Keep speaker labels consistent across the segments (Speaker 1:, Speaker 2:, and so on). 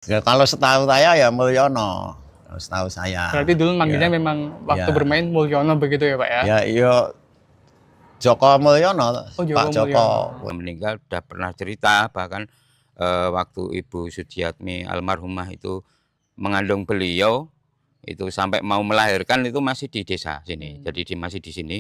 Speaker 1: Ya kalau setahu saya ya Mulyono, kalau setahu saya.
Speaker 2: Berarti dulu manggilnya
Speaker 1: Ya,
Speaker 2: memang waktu
Speaker 1: ya,
Speaker 2: bermain Mulyono begitu ya Pak ya?
Speaker 1: ya, yo Joko Mulyono,
Speaker 2: Oh
Speaker 1: Pak
Speaker 2: Joko
Speaker 1: Joko.
Speaker 2: Mulyono.
Speaker 3: Meninggal udah pernah cerita, bahkan waktu Ibu Sujiatmi almarhumah itu mengandung beliau, itu sampai mau melahirkan itu masih di desa sini. Jadi masih di sini.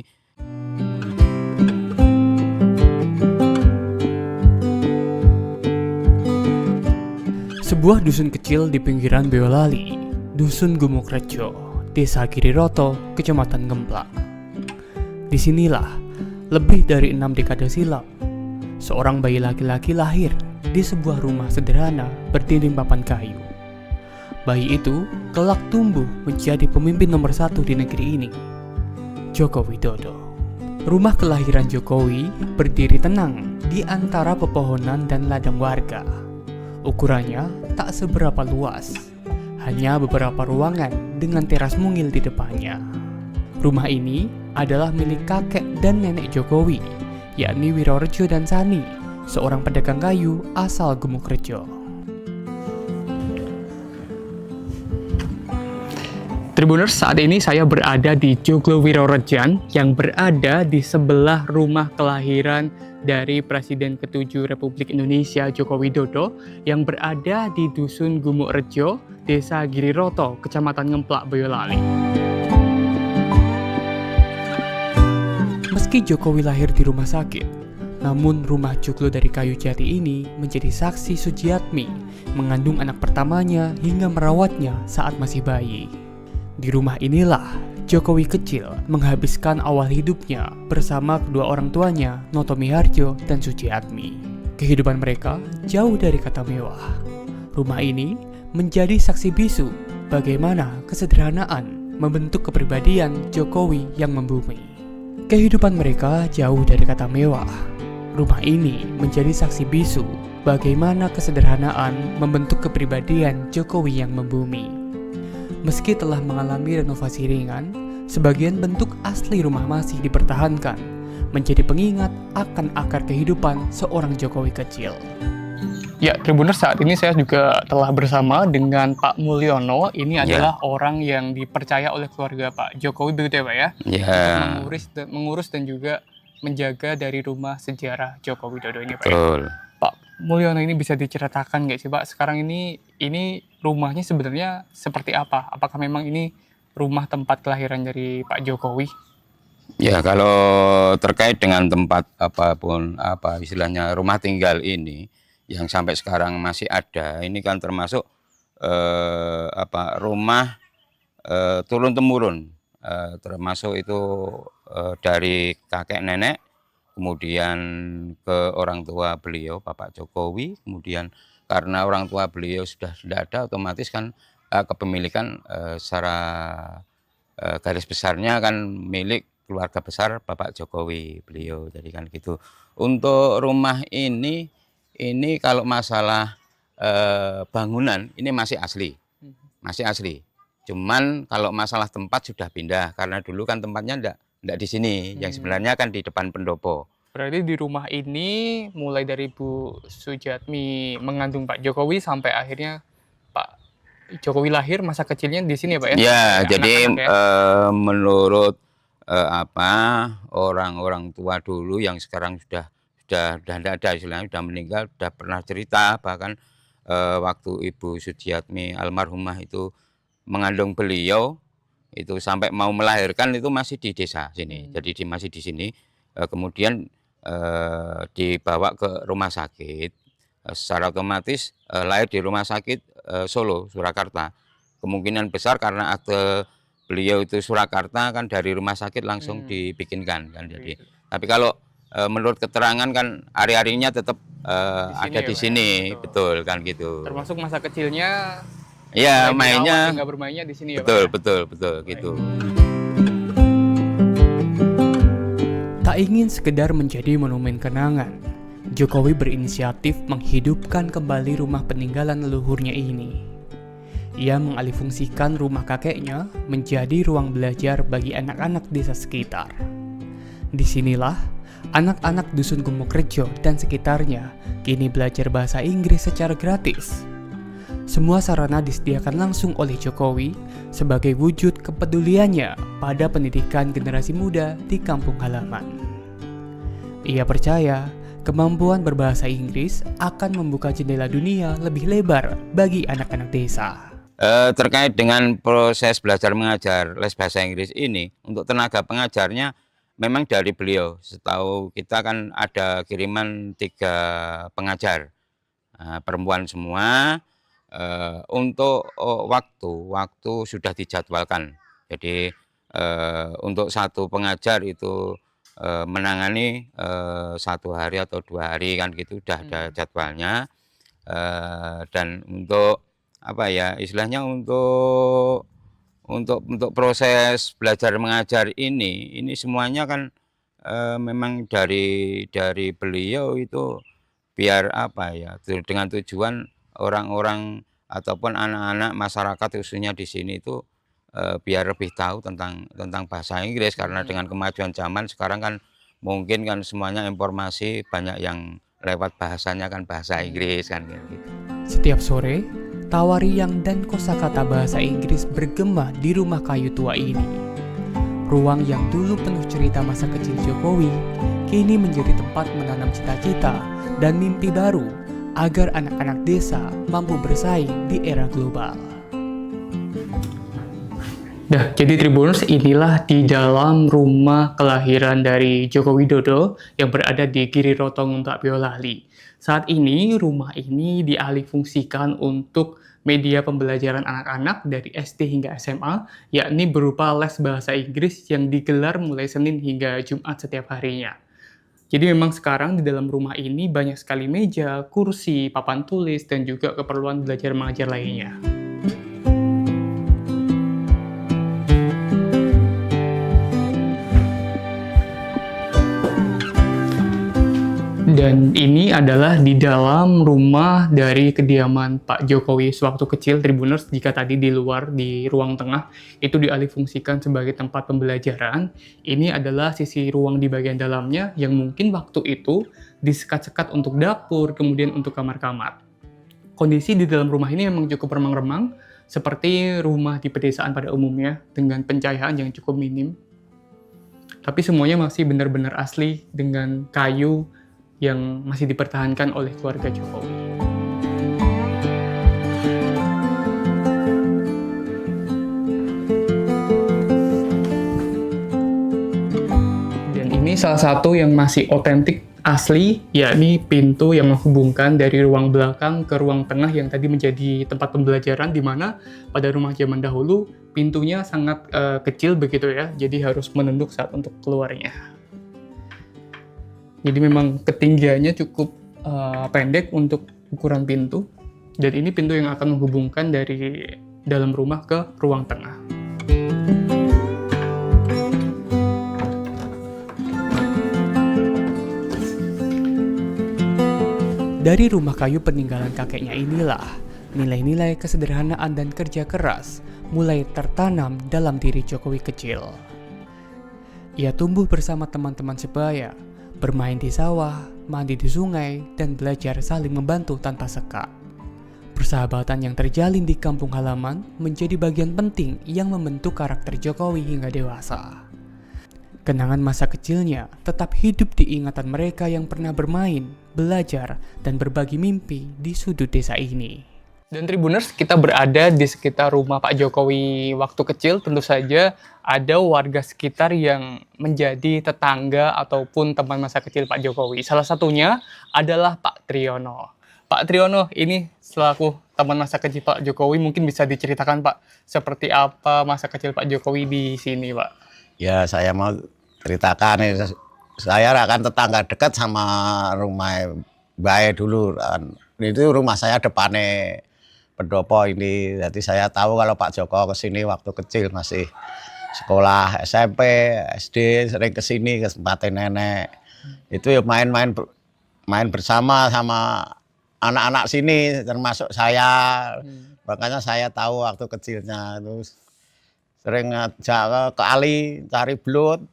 Speaker 2: Sebuah dusun kecil di pinggiran Boyolali, Dusun Gumukrejo, Desa Giriroto, Kecamatan Gemplak. Disinilah, lebih dari 6 dekade silam, seorang bayi laki-laki lahir di sebuah rumah sederhana berdinding papan kayu. Bayi itu kelak tumbuh menjadi pemimpin nomor 1 di negeri ini, Joko Widodo. Rumah kelahiran Jokowi berdiri tenang di antara pepohonan dan ladang warga. Ukurannya tak seberapa luas, hanya beberapa ruangan dengan teras mungil di depannya. Rumah ini adalah milik kakek dan nenek Jokowi, yakni Wirorejo dan Sani, seorang pedagang kayu asal Gumukrejo. Tribuners, saat ini saya berada di Joglo Wirorejan yang berada di sebelah rumah kelahiran dari Presiden ke-7 Republik Indonesia Joko Widodo yang berada di Dusun Gumukrejo, Desa Giriroto, Kecamatan Ngemplak, Boyolali. Meski Jokowi lahir di rumah sakit, namun rumah joglo dari kayu jati ini menjadi saksi Sujiatmi mengandung anak pertamanya hingga merawatnya saat masih bayi. Di rumah inilah Jokowi kecil menghabiskan awal hidupnya bersama kedua orang tuanya, Noto Miharjo dan Sujiatmi. Kehidupan mereka jauh dari kata mewah. Rumah ini menjadi saksi bisu bagaimana kesederhanaan membentuk kepribadian Jokowi yang membumi. Kehidupan mereka jauh dari kata mewah. Rumah ini menjadi saksi bisu bagaimana kesederhanaan membentuk kepribadian Jokowi yang membumi. Meski telah mengalami renovasi ringan, sebagian bentuk asli rumah masih dipertahankan, menjadi pengingat akan akar kehidupan seorang Jokowi kecil. Ya, Tribuners, saat ini saya juga telah bersama dengan Pak Mulyono. Ini adalah orang yang dipercaya oleh keluarga Pak Jokowi, begitu ya Pak ya?
Speaker 3: Ya.
Speaker 2: Untuk mengurus dan juga menjaga dari rumah sejarah Joko Widodo ini Pak.
Speaker 3: Betul.
Speaker 2: Ya? Pak Mulyono, ini bisa diceritakan nggak sih Pak, sekarang ini rumahnya sebenarnya seperti apa? Apakah memang ini rumah tempat kelahiran dari Pak Jokowi?
Speaker 3: Ya, kalau terkait dengan tempat apapun, istilahnya rumah tinggal ini yang sampai sekarang masih ada, ini kan termasuk rumah turun temurun, termasuk itu dari kakek nenek, kemudian ke orang tua beliau Bapak Jokowi, kemudian karena orang tua beliau sudah tidak ada, otomatis kan kepemilikan secara garis besarnya kan milik keluarga besar Bapak Jokowi beliau, jadi kan gitu. Untuk rumah ini kalau masalah bangunan ini masih asli, cuman kalau masalah tempat sudah pindah, karena dulu kan tempatnya enggak di sini, yang sebenarnya kan di depan pendopo.
Speaker 2: Berarti di rumah ini mulai dari Bu Sujiatmi mengandung Pak Jokowi sampai akhirnya Pak Jokowi lahir, masa kecilnya di sini ya Pak ya?
Speaker 3: Ya, jadi
Speaker 2: anak-anak,
Speaker 3: menurut orang-orang tua dulu yang sekarang sudah tidak ada, istilahnya sudah meninggal, sudah pernah cerita, bahkan waktu Ibu Sujiatmi almarhumah itu mengandung beliau, itu sampai mau melahirkan itu masih di desa sini. Jadi masih di sini, kemudian dibawa ke rumah sakit, secara otomatis lahir di rumah sakit Solo, Surakarta. Kemungkinan besar karena akte beliau itu Surakarta, kan dari rumah sakit langsung dibikinkan kan. Jadi tapi kalau menurut keterangan kan hari-harinya tetap ada di sini, betul kan gitu.
Speaker 2: Termasuk masa kecilnya
Speaker 3: ya mainnya,
Speaker 2: nggak bermainnya di sini ya
Speaker 3: betul,
Speaker 2: Pak ya?
Speaker 3: betul gitu.
Speaker 2: Tak ingin sekedar menjadi monumen kenangan, Jokowi berinisiatif menghidupkan kembali rumah peninggalan leluhurnya ini. Ia mengalihfungsikan rumah kakeknya menjadi ruang belajar bagi anak-anak desa sekitar. Disinilah anak-anak Dusun Gumukrejo dan sekitarnya kini belajar bahasa Inggris secara gratis. Semua sarana disediakan langsung oleh Jokowi sebagai wujud kepeduliannya pada pendidikan generasi muda di kampung halaman. Ia percaya kemampuan berbahasa Inggris akan membuka jendela dunia lebih lebar bagi anak-anak desa.
Speaker 3: Terkait dengan proses belajar mengajar les bahasa Inggris ini, untuk tenaga pengajarnya memang dari beliau. Setahu kita kan ada kiriman 3 pengajar, perempuan semua. Untuk waktu sudah dijadwalkan. Jadi untuk 1 pengajar itu menangani 1 hari atau 2 hari kan gitu, udah ada jadwalnya. Dan untuk apa ya istilahnya untuk proses belajar mengajar ini semuanya kan memang dari beliau itu biar apa ya, dengan tujuan orang-orang ataupun anak-anak masyarakat khususnya di sini itu biar lebih tahu tentang bahasa Inggris, karena dengan kemajuan zaman sekarang kan mungkin kan semuanya informasi banyak yang lewat bahasanya kan bahasa Inggris kan gitu.
Speaker 2: Setiap sore, tawariang dan kosakata bahasa Inggris bergema di rumah kayu tua ini. Ruang yang dulu penuh cerita masa kecil Jokowi, kini menjadi tempat menanam cita-cita dan mimpi baru agar anak-anak desa mampu bersaing di era global. Nah, jadi Tribuners, inilah di dalam rumah kelahiran dari Joko Widodo yang berada di Giri Rotong Boyolali. Saat ini, rumah ini dialihfungsikan untuk media pembelajaran anak-anak dari SD hingga SMA, yakni berupa les bahasa Inggris yang digelar mulai Senin hingga Jumat setiap harinya. Jadi memang sekarang di dalam rumah ini banyak sekali meja, kursi, papan tulis, dan juga keperluan belajar mengajar lainnya. Dan ini adalah di dalam rumah dari kediaman Pak Jokowi sewaktu kecil, Tribuners. Jika tadi di luar, di ruang tengah, itu dialihfungsikan sebagai tempat pembelajaran. Ini adalah sisi ruang di bagian dalamnya yang mungkin waktu itu disekat-sekat untuk dapur, kemudian untuk kamar-kamar. Kondisi di dalam rumah ini memang cukup remang-remang, seperti rumah di pedesaan pada umumnya, dengan pencahayaan yang cukup minim. Tapi semuanya masih benar-benar asli dengan kayu yang masih dipertahankan oleh keluarga Jokowi. Dan ini salah satu yang masih otentik asli, yakni pintu yang menghubungkan dari ruang belakang ke ruang tengah yang tadi menjadi tempat pembelajaran, di mana pada rumah zaman dahulu pintunya sangat kecil begitu ya, jadi harus menunduk saat untuk keluarnya. Jadi memang ketinggiannya cukup pendek untuk ukuran pintu, dan ini pintu yang akan menghubungkan dari dalam rumah ke ruang tengah. Dari rumah kayu peninggalan kakeknya inilah, nilai-nilai kesederhanaan dan kerja keras mulai tertanam dalam diri Jokowi kecil. Ia tumbuh bersama teman-teman sebaya, bermain di sawah, mandi di sungai, dan belajar saling membantu tanpa sekat. Persahabatan yang terjalin di kampung halaman menjadi bagian penting yang membentuk karakter Jokowi hingga dewasa. Kenangan masa kecilnya tetap hidup di ingatan mereka yang pernah bermain, belajar, dan berbagi mimpi di sudut desa ini. Dan Tribuners, kita berada di sekitar rumah Pak Jokowi waktu kecil. Tentu saja ada warga sekitar yang menjadi tetangga ataupun teman masa kecil Pak Jokowi. Salah satunya adalah Pak Triyono. Pak Triyono, ini selaku teman masa kecil Pak Jokowi, mungkin bisa diceritakan Pak, seperti apa masa kecil Pak Jokowi di sini Pak?
Speaker 1: Ya, saya mau ceritakan, saya akan tetangga dekat sama rumah Bae dulu. Itu rumah saya depannya pendopo ini, jadi saya tahu kalau Pak Joko kesini waktu kecil, masih sekolah SMP, SD, sering kesini ke tempatnya nenek. Itu ya main bersama sama anak-anak sini, termasuk saya. Makanya saya tahu waktu kecilnya itu sering ngajak ke kali cari belut,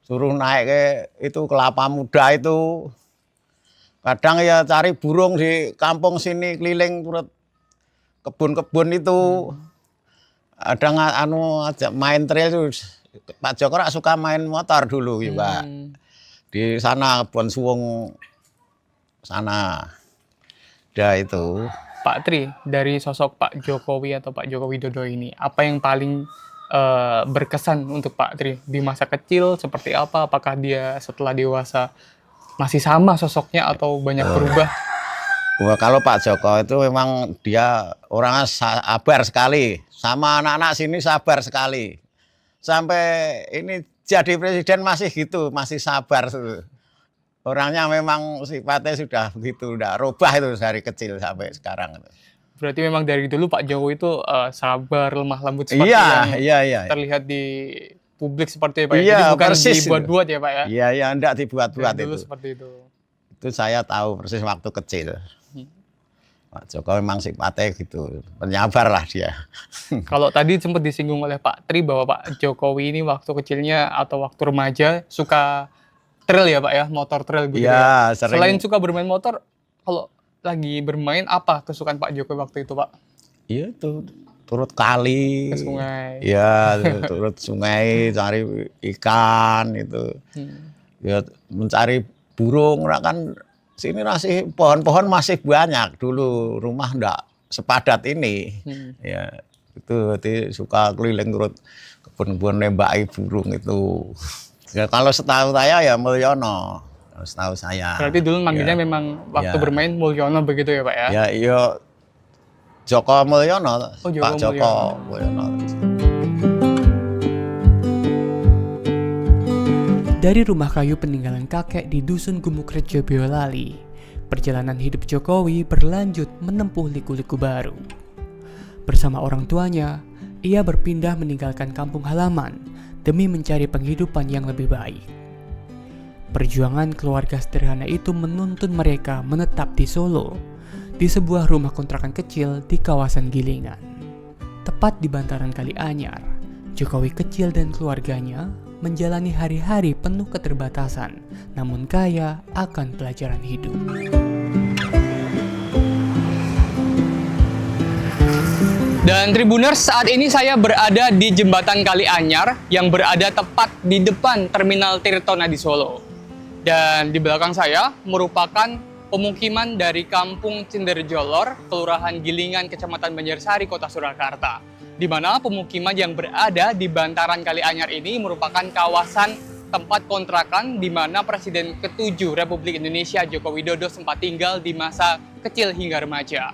Speaker 1: suruh naik ke itu kelapa muda itu. Kadang ya cari burung di kampung sini keliling turut kebun-kebun itu. Ada ajak main trail itu. Pak Joko suka main motor dulu ya Pak. Di sana kebun suwung sana. Ada itu.
Speaker 2: Pak Tri, dari sosok Pak Jokowi atau Pak Joko Widodo ini, apa yang paling berkesan untuk Pak Tri di masa kecil seperti apa? Apakah dia setelah dewasa masih sama sosoknya atau banyak berubah?
Speaker 1: Wah, kalau Pak Joko itu memang dia orangnya sabar sekali. Sama anak-anak sini sabar sekali. Sampai ini jadi presiden masih gitu, masih sabar. Orangnya memang sifatnya sudah begitu, udah rubah itu dari kecil sampai sekarang.
Speaker 2: Berarti memang dari dulu Pak Jokowi itu sabar, lemah lembut seperti
Speaker 1: Iya.
Speaker 2: terlihat di publik seperti itu Pak.
Speaker 1: Iya,
Speaker 2: Jadi bukan
Speaker 1: persis
Speaker 2: dibuat-buat ya Pak ya?
Speaker 1: Iya, enggak dibuat-buat
Speaker 2: Dari dulu
Speaker 1: itu.
Speaker 2: seperti itu.
Speaker 1: Itu saya tahu persis waktu kecil. Pak Joko memang sifatnya gitu, penyabar lah dia.
Speaker 2: Kalau tadi sempat disinggung oleh Pak Tri bahwa Pak Jokowi ini waktu kecilnya atau waktu remaja suka trail ya Pak ya, motor trail gitu
Speaker 1: Iya,
Speaker 2: ya.
Speaker 1: sering.
Speaker 2: Selain suka bermain motor, kalau lagi bermain apa kesukaan Pak Jokowi waktu itu Pak?
Speaker 1: Iya itu turut kali.
Speaker 2: Ke sungai.
Speaker 1: Iya, turut sungai cari ikan itu. Ya mencari burung, kan sini masih pohon-pohon masih banyak. Dulu rumah enggak sepadat ini. Ya, itu berarti suka keliling turut kebun-kebun nembaki burung itu. Ya, kalau setahu saya ya Mulyono. Setahu saya.
Speaker 2: Berarti dulu manggilnya memang waktu bermain Mulyono begitu ya Pak ya?
Speaker 1: Ya, iya Joko Mulyono,
Speaker 2: Oh, Joko
Speaker 1: Pak Joko Mulyono.
Speaker 2: Dari rumah kayu peninggalan kakek di Dusun Gumukrejo Boyolali, perjalanan hidup Jokowi berlanjut menempuh liku-liku baru. Bersama orang tuanya, ia berpindah meninggalkan kampung halaman demi mencari penghidupan yang lebih baik. Perjuangan keluarga sederhana itu menuntun mereka menetap di Solo, di sebuah rumah kontrakan kecil di kawasan Gilingan. Tepat di bantaran Kali Anyar, Jokowi kecil dan keluarganya menjalani hari-hari penuh keterbatasan, namun kaya akan pelajaran hidup. Dan Tribuners, saat ini saya berada di Jembatan Kali Anyar yang berada tepat di depan Terminal Tirtona di Solo. Dan di belakang saya merupakan pemukiman dari Kampung Cinderjolor, Kelurahan Gilingan, Kecamatan Banjarsari, Kota Surakarta. Di mana pemukiman yang berada di bantaran Kali Anyar ini merupakan kawasan tempat kontrakan di mana Presiden ke-7 Republik Indonesia Joko Widodo sempat tinggal di masa kecil hingga remaja.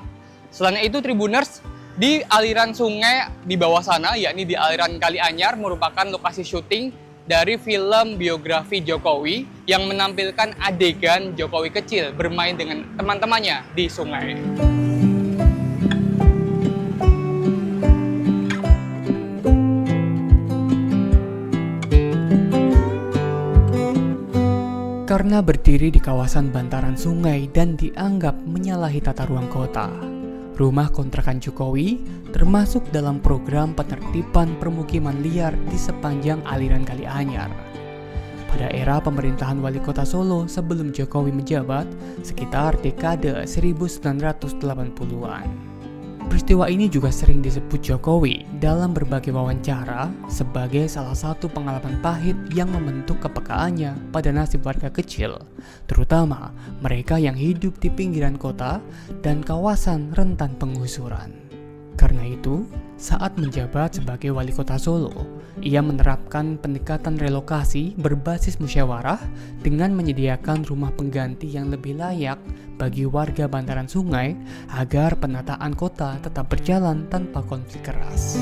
Speaker 2: Selain itu Tribuners, di aliran sungai di bawah sana, yakni di aliran Kali Anyar, merupakan lokasi syuting dari film biografi Jokowi yang menampilkan adegan Jokowi kecil bermain dengan teman-temannya di sungai. Karena berdiri di kawasan bantaran sungai dan dianggap menyalahi tata ruang kota, rumah kontrakan Jokowi termasuk dalam program penertiban permukiman liar di sepanjang aliran Kali Anyar. Pada era pemerintahan Wali Kota Solo sebelum Jokowi menjabat, sekitar dekade 1980-an. Peristiwa ini juga sering disebut Jokowi dalam berbagai wawancara sebagai salah satu pengalaman pahit yang membentuk kepekaannya pada nasib warga kecil, terutama mereka yang hidup di pinggiran kota dan kawasan rentan penggusuran. Karena itu, saat menjabat sebagai Wali Kota Solo, ia menerapkan pendekatan relokasi berbasis musyawarah dengan menyediakan rumah pengganti yang lebih layak bagi warga bantaran sungai agar penataan kota tetap berjalan tanpa konflik keras.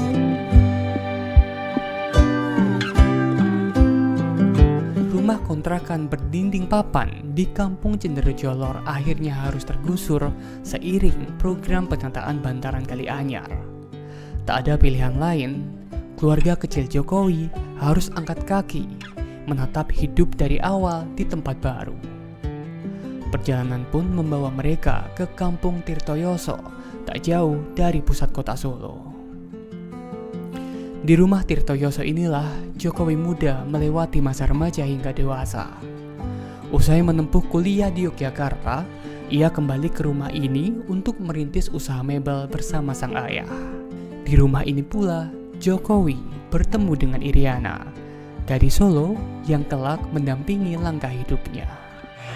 Speaker 2: Rumah kontrakan berdinding papan di Kampung Cinderjolor akhirnya harus tergusur seiring program penataan bantaran Kali Anyar. Tak ada pilihan lain, keluarga kecil Jokowi harus angkat kaki, menatap hidup dari awal di tempat baru. Perjalanan pun membawa mereka ke Kampung Tirtoyoso, tak jauh dari pusat kota Solo. Di rumah Tirtoyoso inilah Jokowi muda melewati masa remaja hingga dewasa. Usai menempuh kuliah di Yogyakarta, Ia kembali ke rumah ini untuk merintis usaha mebel bersama sang ayah. Di rumah ini pula, Jokowi bertemu dengan Iriana, gadis Solo yang kelak mendampingi langkah hidupnya.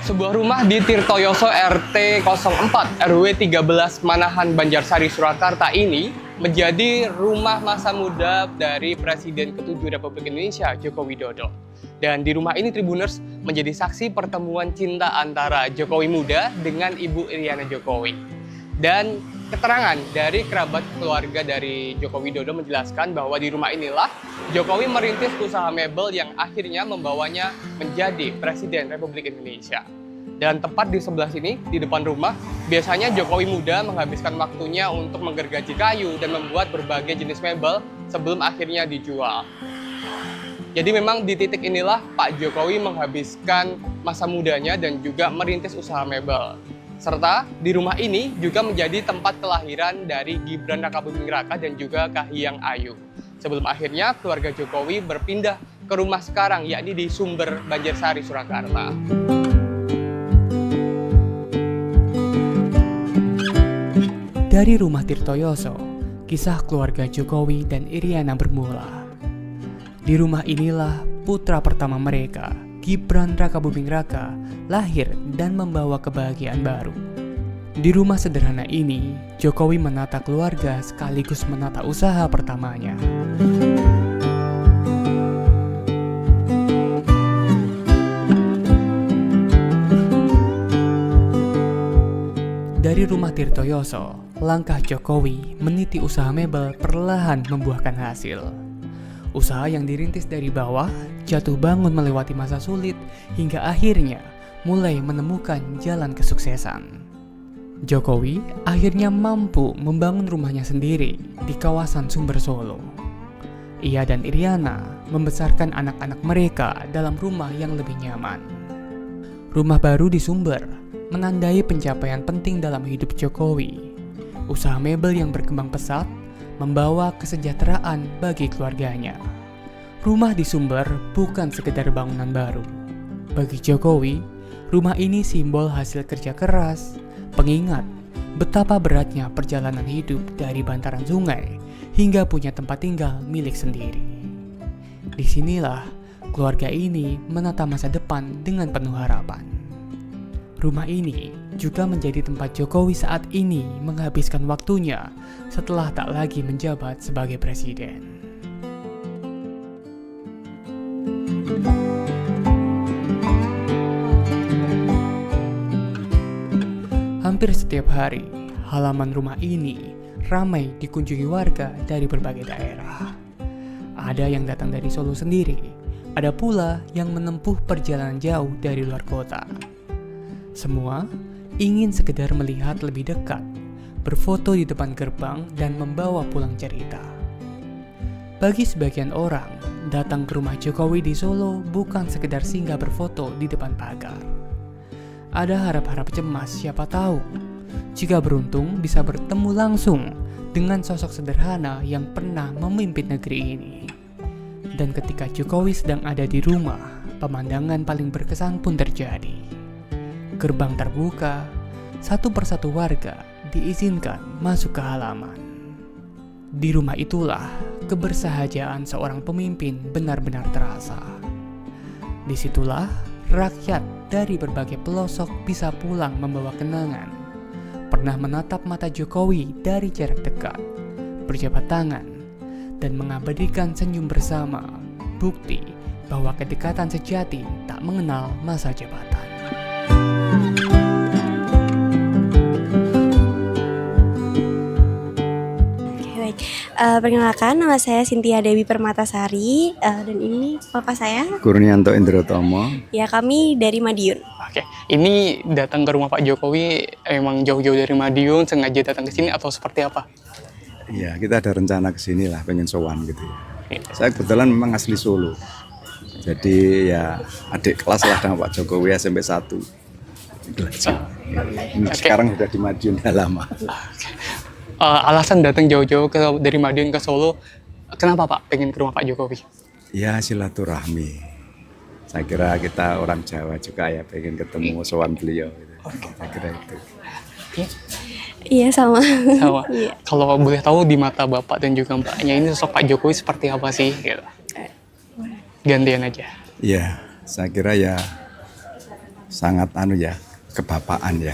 Speaker 2: Sebuah rumah di Tirtoyoso RT 04 RW 13 Manahan Banjarsari Surakarta ini menjadi rumah masa muda dari Presiden ke-7 Republik Indonesia Joko Widodo. Dan di rumah ini Tribuners menjadi saksi pertemuan cinta antara Jokowi muda dengan Ibu Iriana Jokowi. Dan keterangan dari kerabat keluarga dari Joko Widodo menjelaskan bahwa di rumah inilah Jokowi merintis usaha mebel yang akhirnya membawanya menjadi Presiden Republik Indonesia. Dan tepat di sebelah sini, di depan rumah, biasanya Jokowi muda menghabiskan waktunya untuk menggergaji kayu dan membuat berbagai jenis mebel sebelum akhirnya dijual. Jadi memang di titik inilah Pak Jokowi menghabiskan masa mudanya dan juga merintis usaha mebel. Serta di rumah ini juga menjadi tempat kelahiran dari Gibran Rakabuming Raka dan juga Kahiyang Ayu. Sebelum akhirnya keluarga Jokowi berpindah ke rumah sekarang, yakni di Sumber Banjarsari, Surakarta. Dari rumah Tirtoyoso, kisah keluarga Jokowi dan Iriana bermula. Di rumah inilah putra pertama mereka, Gibran Rakabuming Raka, lahir dan membawa kebahagiaan baru. Di rumah sederhana ini, Jokowi menata keluarga sekaligus menata usaha pertamanya. Dari rumah Tirtoyoso, langkah Jokowi meniti usaha mebel perlahan membuahkan hasil. Usaha yang dirintis dari bawah, jatuh bangun melewati masa sulit, hingga akhirnya mulai menemukan jalan kesuksesan. Jokowi akhirnya mampu membangun rumahnya sendiri di kawasan Sumber Solo. Ia dan Iriana membesarkan anak-anak mereka dalam rumah yang lebih nyaman. Rumah baru di Sumber menandai pencapaian penting dalam hidup Jokowi. Usaha mebel yang berkembang pesat membawa kesejahteraan bagi keluarganya. Rumah di Sumber bukan sekedar bangunan baru. Bagi Jokowi, rumah ini simbol hasil kerja keras, pengingat betapa beratnya perjalanan hidup dari bantaran sungai hingga punya tempat tinggal milik sendiri. Disinilah keluarga ini menata masa depan dengan penuh harapan. Rumah ini juga menjadi tempat Jokowi saat ini menghabiskan waktunya setelah tak lagi menjabat sebagai presiden. Hampir setiap hari, halaman rumah ini ramai dikunjungi warga dari berbagai daerah. Ada yang datang dari Solo sendiri, ada pula yang menempuh perjalanan jauh dari luar kota. Semua ingin sekedar melihat lebih dekat, berfoto di depan gerbang dan membawa pulang cerita. Bagi sebagian orang, datang ke rumah Jokowi di Solo bukan sekedar singgah berfoto di depan pagar. Ada harap-harap cemas, siapa tahu jika beruntung bisa bertemu langsung dengan sosok sederhana yang pernah memimpin negeri ini. Dan ketika Jokowi sedang ada di rumah, pemandangan paling berkesan pun terjadi. Gerbang terbuka, satu persatu warga diizinkan masuk ke halaman. Di rumah itulah kebersahajaan seorang pemimpin benar-benar terasa. Disitulah rakyat dari berbagai pelosok bisa pulang membawa kenangan. Pernah menatap mata Jokowi dari jarak dekat, berjabat tangan, dan mengabadikan senyum bersama. Bukti bahwa kedekatan sejati tak mengenal masa jabatan.
Speaker 4: Perkenalkan, nama saya Cynthia Dewi Permatasari, dan ini papa saya
Speaker 5: Kurnianto Indrotomo.
Speaker 4: Ya, kami dari Madiun.
Speaker 2: Oke, ini datang ke rumah Pak Jokowi emang jauh-jauh dari Madiun, sengaja datang ke sini atau seperti apa?
Speaker 5: Ya, kita ada rencana ke sini lah, pengen sowan gitu ya.
Speaker 2: Iya.
Speaker 5: Saya kebetulan memang asli Solo. Jadi ya adik kelas lah dengan Pak Jokowi SMP 1. Itu aja. Ini sekarang sudah di Madiun udah lama.
Speaker 2: Alasan datang jauh-jauh dari Madiun ke Solo, kenapa Pak pengen ke rumah Pak Jokowi?
Speaker 5: Ya silaturahmi. Saya kira kita orang Jawa juga ya pengen ketemu sowan beliau. Gitu. Saya kira itu.
Speaker 2: sosoknya?
Speaker 4: Iya sama.
Speaker 2: Sama.
Speaker 4: Iya.
Speaker 2: Kalau boleh tahu di mata Bapak dan juga Mbaknya ini sosok Pak Jokowi seperti apa sih? Gitu. Gantian aja.
Speaker 5: Ya, saya kira ya sangat kebapaan ya.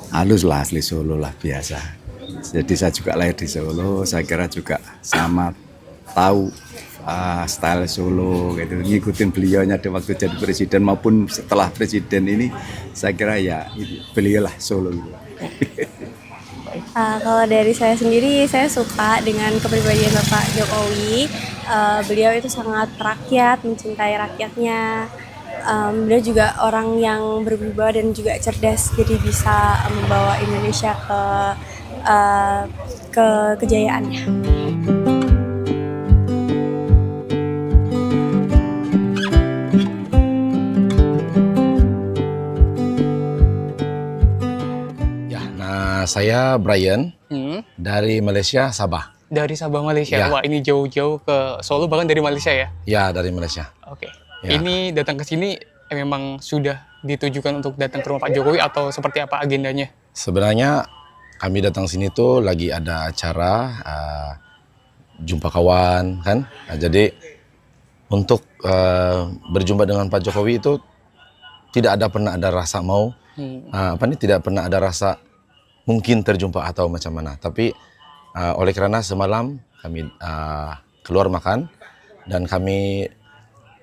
Speaker 5: Halus lah, asli Solo lah, biasa. Jadi saya juga lahir di Solo, saya kira juga sama tahu style Solo gitu. Ngikutin beliaunya di waktu jadi presiden maupun setelah presiden ini, saya kira ya beliau lah Solo gitu.
Speaker 4: Kalau dari saya sendiri, saya suka dengan kepribadian Bapak Jokowi. Beliau itu sangat rakyat, mencintai rakyatnya. Beliau juga orang yang berwibawa dan juga cerdas, jadi bisa membawa Indonesia ke kejayaannya.
Speaker 6: Ya, nah saya Brian
Speaker 2: Hmm.
Speaker 6: dari Malaysia, Sabah.
Speaker 2: Dari Sabah, Malaysia.
Speaker 6: Ya.
Speaker 2: Wah, ini jauh-jauh ke Solo, bahkan dari Malaysia ya?
Speaker 6: Ya, dari Malaysia.
Speaker 2: Oke.
Speaker 6: Ya.
Speaker 2: Ini datang ke sini memang sudah ditujukan untuk datang ke rumah Pak Jokowi atau seperti apa agendanya?
Speaker 6: Sebenarnya kami datang sini tuh lagi ada acara jumpa kawan kan. Nah, jadi untuk berjumpa dengan Pak Jokowi itu tidak pernah ada rasa mau tidak pernah ada rasa mungkin terjumpa atau macam mana. Tapi oleh karena semalam kami keluar makan dan kami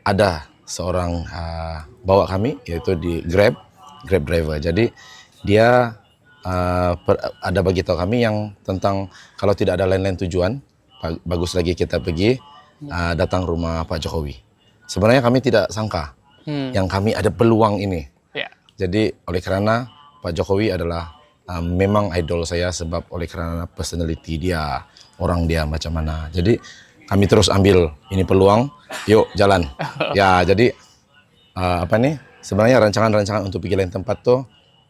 Speaker 6: ada seorang bawa kami yaitu di Grab driver. Jadi dia ada bagi tahu kami yang tentang kalau tidak ada lain-lain tujuan, bagus lagi kita pergi datang rumah Pak Jokowi. Sebenarnya kami tidak sangka yang kami ada peluang ini.
Speaker 2: Ya.
Speaker 6: Jadi oleh karena Pak Jokowi adalah memang idol saya sebab oleh karena personality dia, orang dia macam mana. Jadi kami terus ambil ini peluang, yuk jalan. Ya, jadi sebenarnya rancangan-rancangan untuk pergi lain tempat tuh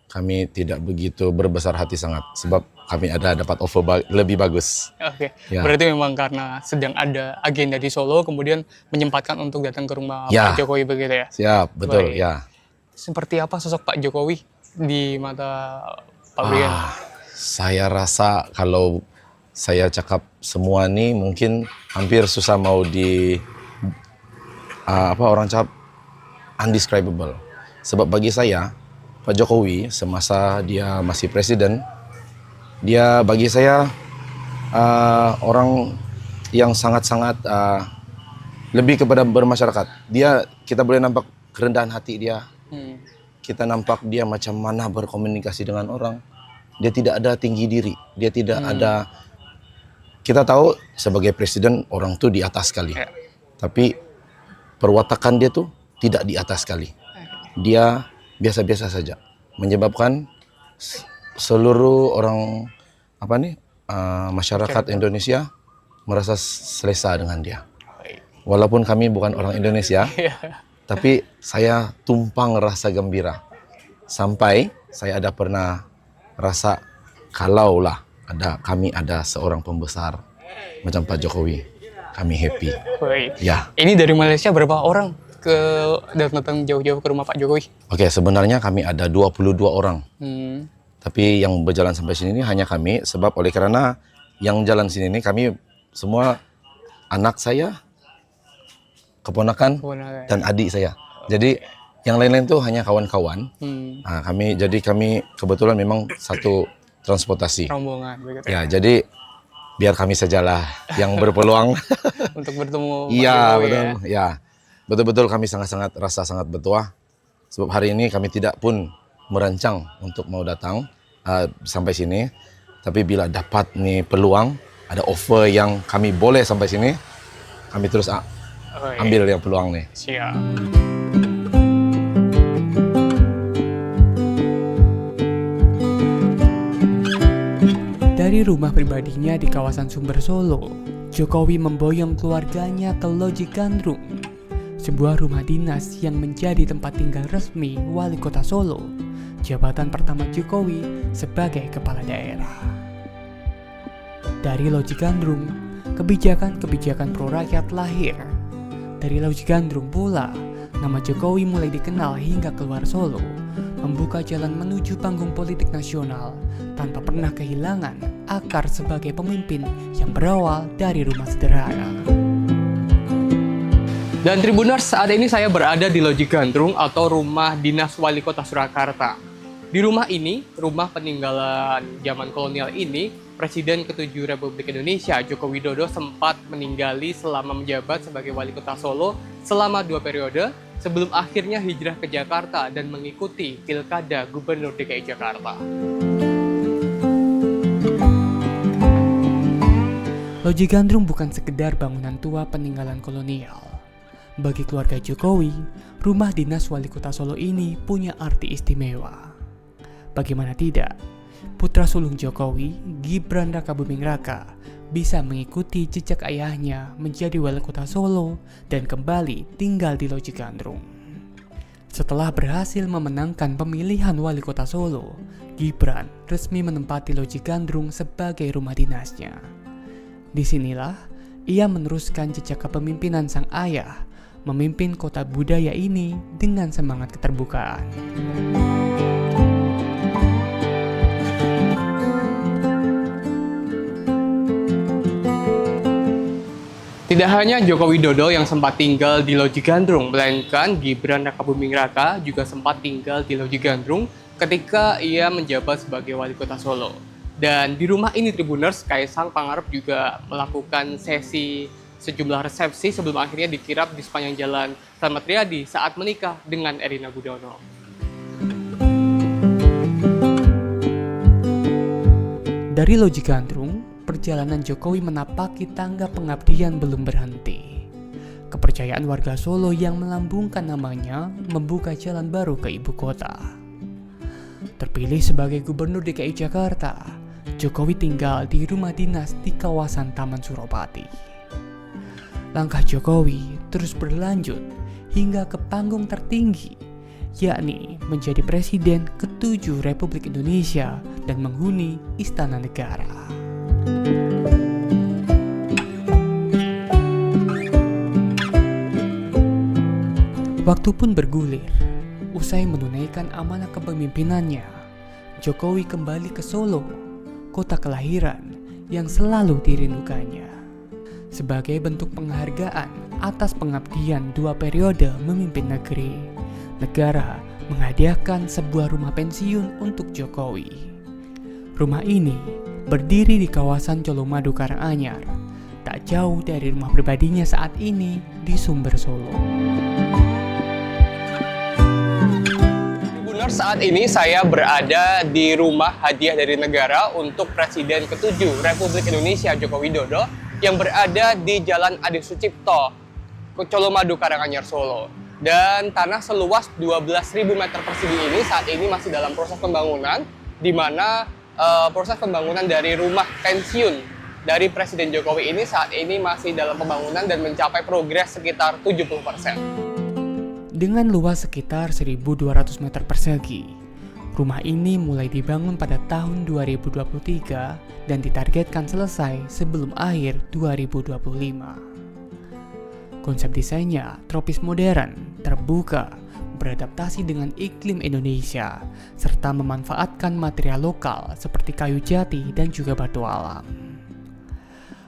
Speaker 6: kami tidak begitu berbesar hati sangat sebab kami dapat offer lebih bagus.
Speaker 2: Oke.
Speaker 6: Ya.
Speaker 2: Berarti memang karena sedang ada agenda di Solo, kemudian menyempatkan untuk datang ke rumah
Speaker 6: Ya.
Speaker 2: Pak Jokowi begitu ya?
Speaker 6: Siap, betul.
Speaker 2: Baik.
Speaker 6: Ya.
Speaker 2: Seperti apa sosok Pak Jokowi di mata Pak Brian?
Speaker 6: Saya rasa kalau saya cakap semua nih mungkin hampir susah mau orang cakap undescribable. Sebab bagi saya Pak Jokowi semasa dia masih presiden, dia bagi saya orang yang sangat-sangat lebih kepada bermasyarakat. Kita boleh nampak kerendahan hati dia. Kita nampak dia macam mana berkomunikasi dengan orang. Dia tidak ada tinggi diri. Dia tidak ada. Kita tahu sebagai presiden orang tuh di atas sekali.
Speaker 2: Ya.
Speaker 6: Tapi perwatakan dia tuh tidak di atas sekali. Dia biasa-biasa saja. Menyebabkan seluruh orang masyarakat Indonesia merasa selesa dengan dia. Walaupun kami bukan orang Indonesia, tapi saya tumpang rasa gembira. Sampai saya ada pernah rasa kalaulah kami ada seorang pembesar macam Pak Jokowi, kami happy.
Speaker 2: Baik.
Speaker 6: Ya.
Speaker 2: Ini dari Malaysia berapa orang datang jauh-jauh ke rumah Pak Jokowi?
Speaker 6: Oke, sebenarnya kami ada 22 orang. Tapi yang berjalan sampai sini ini hanya kami sebab oleh karena yang jalan sini ini kami semua anak saya, keponakan dan adik saya. Jadi yang lain-lain tuh hanya kawan-kawan. Nah, kami kebetulan memang satu transportasi.
Speaker 2: Rombongan begitu.
Speaker 6: Ya, jadi biar kami sajalah yang berpeluang
Speaker 2: Untuk bertemu Pak
Speaker 6: iya,
Speaker 2: Jokowi
Speaker 6: betul.
Speaker 2: ya.
Speaker 6: Ya. Betul-betul kami sangat-sangat rasa sangat bertuah. Sebab hari ini kami tidak pun merancang untuk mau datang sampai sini. Tapi bila dapat nih peluang, ada offer yang kami boleh sampai sini, kami terus ambil yang peluang nih.
Speaker 2: Siap. Dari rumah pribadinya di kawasan Sumber Solo, Jokowi memboyong keluarganya ke Loji Gandrung, sebuah rumah dinas yang menjadi tempat tinggal resmi Wali Kota Solo, jabatan pertama Jokowi sebagai kepala daerah. Dari Loji Gandrung, kebijakan-kebijakan pro rakyat lahir. Dari Loji Gandrung pula, nama Jokowi mulai dikenal hingga keluar Solo, membuka jalan menuju panggung politik nasional tanpa pernah kehilangan akar sebagai pemimpin yang berawal dari rumah sederhana. Dan Tribuners, saat ini saya berada di Loji Gandrung atau rumah dinas wali kota Surakarta. Di rumah ini, rumah peninggalan zaman kolonial ini, Presiden ke-7 Republik Indonesia Joko Widodo sempat meninggali selama menjabat sebagai wali kota Solo selama 2 periode sebelum akhirnya hijrah ke Jakarta dan mengikuti Pilkada Gubernur DKI Jakarta. Loji Gandrung bukan sekedar bangunan tua peninggalan kolonial. Bagi keluarga Jokowi, rumah dinas wali kota Solo ini punya arti istimewa. Bagaimana tidak, putra sulung Jokowi, Gibran Rakabuming Raka, bisa mengikuti jejak ayahnya menjadi wali kota Solo dan kembali tinggal di Loji Gandrung. Setelah berhasil memenangkan pemilihan wali kota Solo, Gibran resmi menempati Loji Gandrung sebagai rumah dinasnya. Disinilah ia meneruskan jejak kepemimpinan sang ayah, memimpin kota budaya ini dengan semangat keterbukaan. Tidak hanya Joko Widodo yang sempat tinggal di Loji Gandrung, melainkan Gibran Rakabuming Raka juga sempat tinggal di Loji Gandrung ketika ia menjabat sebagai wali kota Solo. Dan di rumah ini Tribuners, Kaisang Pangarep juga melakukan sejumlah resepsi sebelum akhirnya dikirap di sepanjang jalan Slamet Riyadi saat menikah dengan Erina Gudono. Dari Loji Gandrung, perjalanan Jokowi menapaki tangga pengabdian belum berhenti. Kepercayaan warga Solo yang melambungkan namanya membuka jalan baru ke ibu kota. Terpilih sebagai Gubernur DKI Jakarta, Jokowi tinggal di rumah dinas di kawasan Taman Suropati. Langkah Jokowi terus berlanjut hingga ke panggung tertinggi, yakni menjadi Presiden ke-7 Republik Indonesia dan menghuni Istana Negara. Waktu pun bergulir. Usai menunaikan amanah kepemimpinannya, Jokowi kembali ke Solo, kota kelahiran yang selalu dirindukannya. Sebagai bentuk penghargaan atas pengabdian 2 periode memimpin negeri, negara menghadiahkan sebuah rumah pensiun untuk Jokowi. Rumah ini berdiri di kawasan Colomadu Karanganyar, tak jauh dari rumah pribadinya saat ini di Sumber Solo. Saat ini saya berada di rumah hadiah dari negara untuk Presiden ke-7 Republik Indonesia Joko Widodo yang berada di Jalan Adi Sucipto, Colomadu Karanganyar, Solo. Dan tanah seluas 12.000 meter persegi ini saat ini masih dalam proses pembangunan, di mana proses pembangunan dari rumah pensiun dari Presiden Jokowi ini saat ini masih dalam pembangunan dan mencapai progres sekitar 70%. Dengan luas sekitar 1.200 meter persegi, rumah ini mulai dibangun pada tahun 2023 dan ditargetkan selesai sebelum akhir 2025. Konsep desainnya tropis modern, terbuka, beradaptasi dengan iklim Indonesia, serta memanfaatkan material lokal seperti kayu jati dan juga batu alam.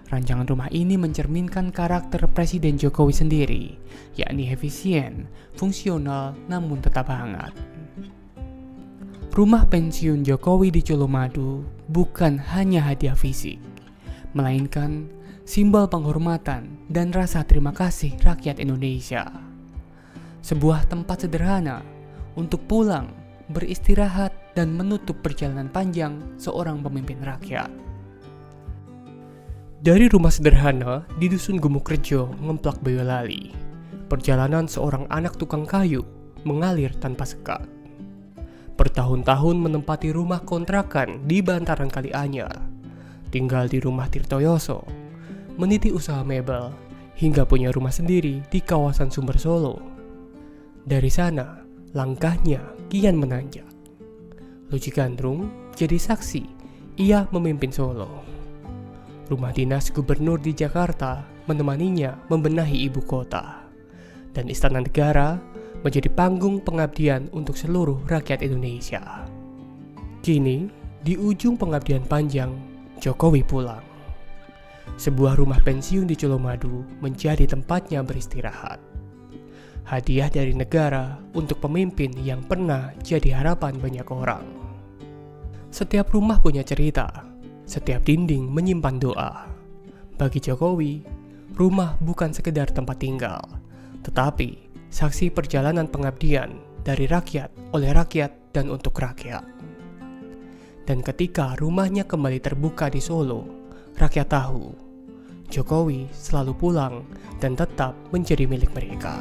Speaker 2: Rancangan rumah ini mencerminkan karakter Presiden Jokowi sendiri, yakni efisien, fungsional, namun tetap hangat. Rumah pensiun Jokowi di Colomadu bukan hanya hadiah fisik, melainkan simbol penghormatan dan rasa terima kasih rakyat Indonesia. Sebuah tempat sederhana untuk pulang, beristirahat, dan menutup perjalanan panjang seorang pemimpin rakyat. Dari rumah sederhana di Dusun Gumukrejo, Ngemplak, Boyolali, perjalanan seorang anak tukang kayu mengalir tanpa sekat. Bertahun-tahun menempati rumah kontrakan di bantaran Kalianyar, tinggal di rumah Tirtoyoso, meniti usaha mebel, hingga punya rumah sendiri di kawasan Sumber Solo. Dari sana, langkahnya kian menanjak. Loji Gandrung jadi saksi ia memimpin Solo. Rumah dinas gubernur di Jakarta menemaninya membenahi ibu kota, dan Istana Negara menjadi panggung pengabdian untuk seluruh rakyat Indonesia. Kini, di ujung pengabdian panjang, Jokowi pulang. Sebuah rumah pensiun di Colomadu menjadi tempatnya beristirahat. Hadiah dari negara untuk pemimpin yang pernah jadi harapan banyak orang. Setiap rumah punya cerita, setiap dinding menyimpan doa. Bagi Jokowi, rumah bukan sekedar tempat tinggal, tetapi saksi perjalanan pengabdian dari rakyat, oleh rakyat, dan untuk rakyat. Dan ketika rumahnya kembali terbuka di Solo, rakyat tahu Jokowi selalu pulang dan tetap menjadi milik mereka.